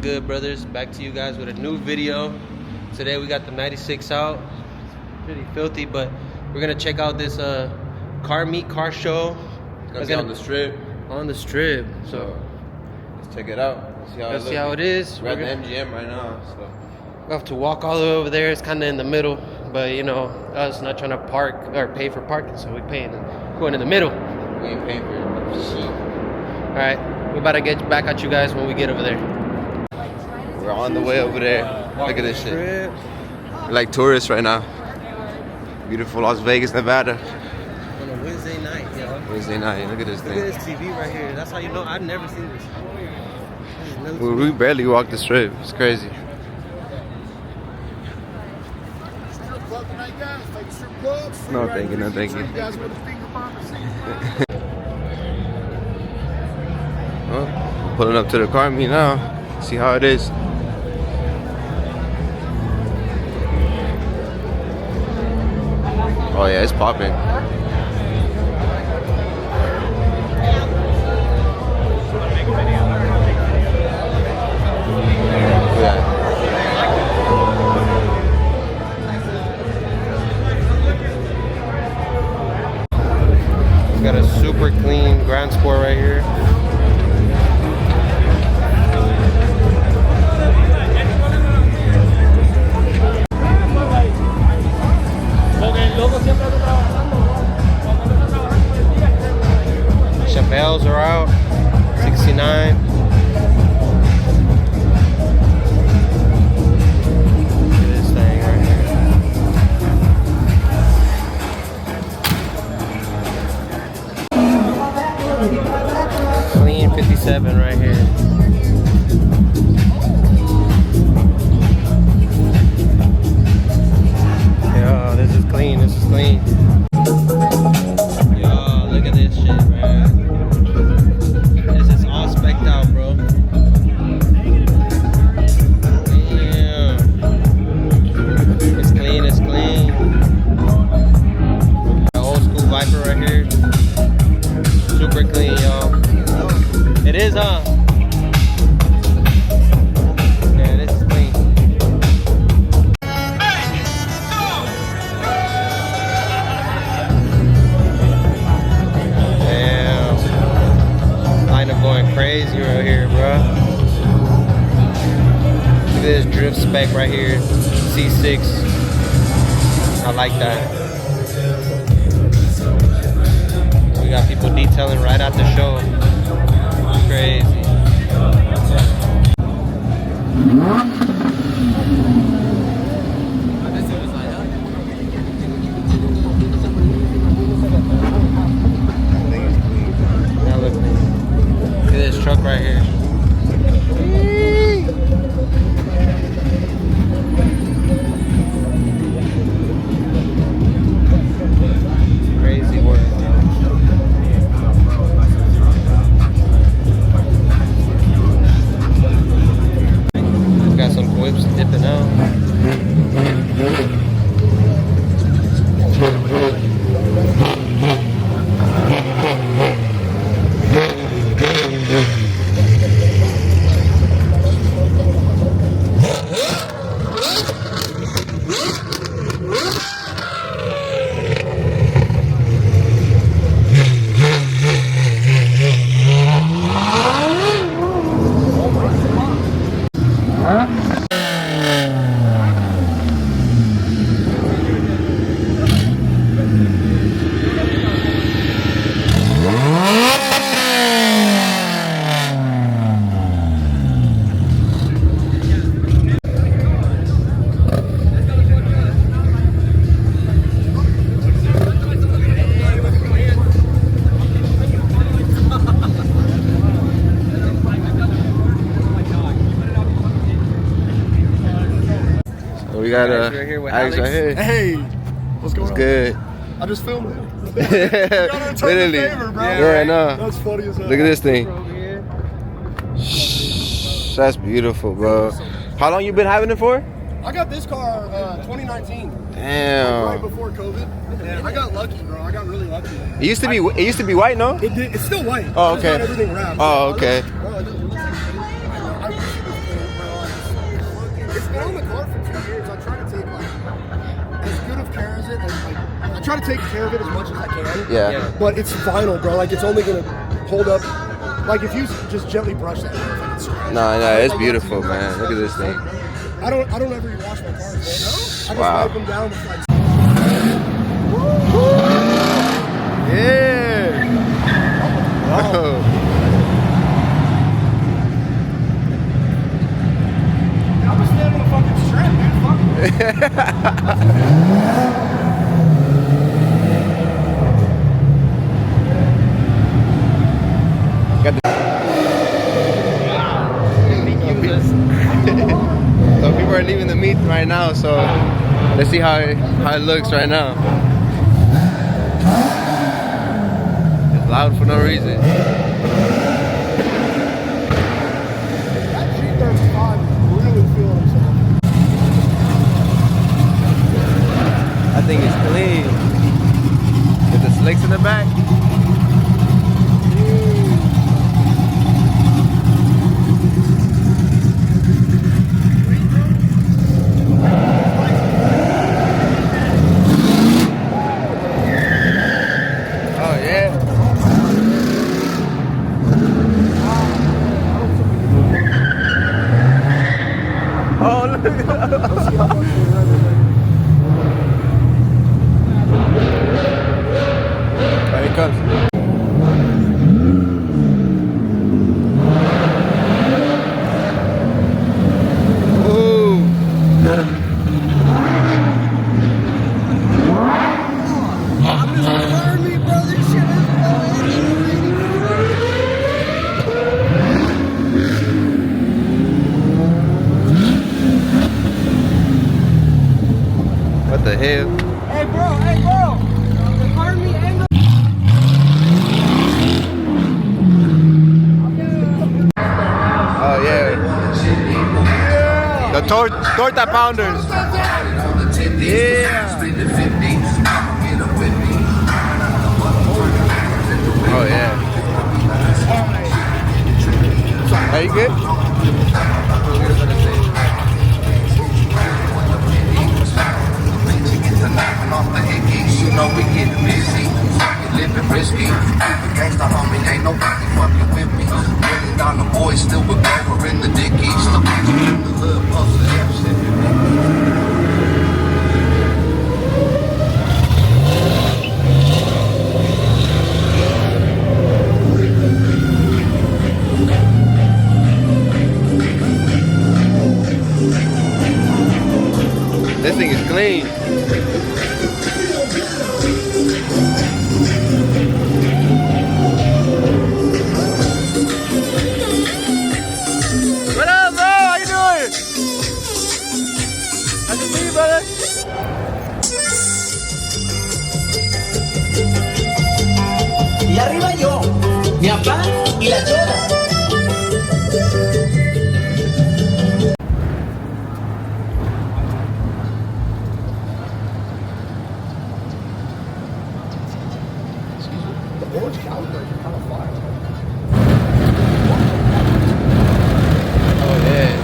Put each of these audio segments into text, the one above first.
Good brothers, back to you guys with a new video. Today we got the 96 out. Pretty filthy, but we're gonna check out this car meet car show. Gonna on the strip. On the strip. So let's check it out. Let's see how it is. We're at the MGM right now, so we have to walk all the way over there. It's kind of in the middle, but you know, us not trying to park or pay for parking, so we paying going in the middle. We ain't paying for shit. All right, we're about to get back at you guys when we get over there. We're on the way over there. Look at this shit. We're like tourists right now. Beautiful Las Vegas, Nevada. On a Wednesday night, yo. Wednesday night. Look at this thing. Look at this TV right here. That's how you know I've never seen this. We barely walked the strip. It's crazy. No, thank you. No, thank you. Well, pulling up to the car meet now. See how it is. Oh yeah, it's popping. We got a super clean Grand Sport right here. Chappelle's are out, 69. Look at this thing right here. Clean 57 right here. Yo, this is clean, this is clean. Yo, look at this shit, man. This is all specced out, bro. Damn. It's clean, it's clean. The old school Viper right here. Super clean, y'all. It is, huh? Yeah, this is clean. Damn. Line up going crazy right here, bro. Look at this drift spec right here. C6. I like that. We got people detailing right at the show. Crazy. That looks clean. Look at this truck right here. Crazy work. Got some whips dipping out. We got Alex, we're here with Alex. right here. Hey, what's going on? Good. I just filmed it. Literally. Favor, bro. Yeah, I know. That's funny as hell. Look at this thing. That's beautiful, bro. How long you been having it for? I got this car 2019. Damn. Right before COVID. And I got lucky, bro. I got really lucky. It used to be white, no? It's still white. Oh, It's not okay. everything wrapped. Oh, okay. Bro, I wish it was clean. I try to take care of it as much as I can. Yeah. Yeah. But it's vinyl, bro. Like it's only gonna hold up. Like if you just gently brush that, it's No, it's beautiful, man. Look at this thing. I don't ever wash my cars, man. I just Wow. wipe them down with like. Yeah. Oh. I'm gonna stand on the fucking strap, dude. Got the So people are leaving the meet right now, so let's see how it looks right now. It's loud for no reason. That G35 really feeling himself. I think it's clean. With the slicks in the back. Oh yeah. Oh look. Here it comes. Ooh. What the hell? Hey, bro. The car meet and Oh yeah. The torta pounders. Yeah. Oh yeah. Are you good? You know we get busy, living risky. Gangsta homie, ain't nobody fucking with me. $1 million boys still with Grover in the dickies. The bitch in the hood, puzzle This thing is clean. What up, bro? How you doing? Nice to see you, brother. Y arriba yo, mi papá y la chora. the orange calendars are kind of fire. Oh yeah.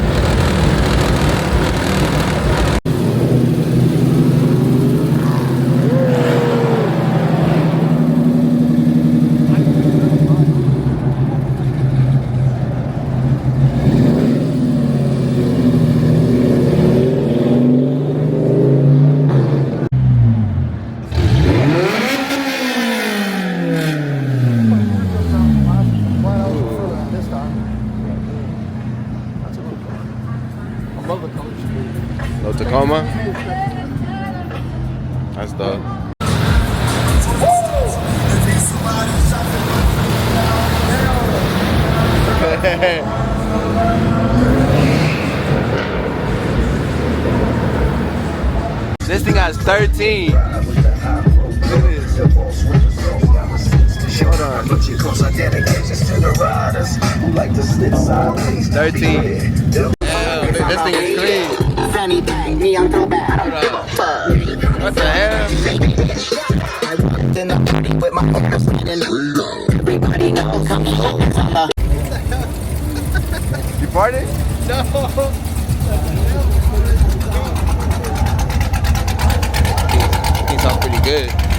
This time. That's a cool car. I love the color scheme. No Tacoma. That's dope. This thing has 13. Look at this. Hold on. 13. Damn, this thing is clean. Fanny bang, me Uncle Bad. Hold on. What the hell? I walked in the party with my hair standing. Everybody knows I'm the You farted? No. He sounds pretty good.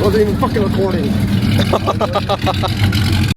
Wasn't even fucking recording.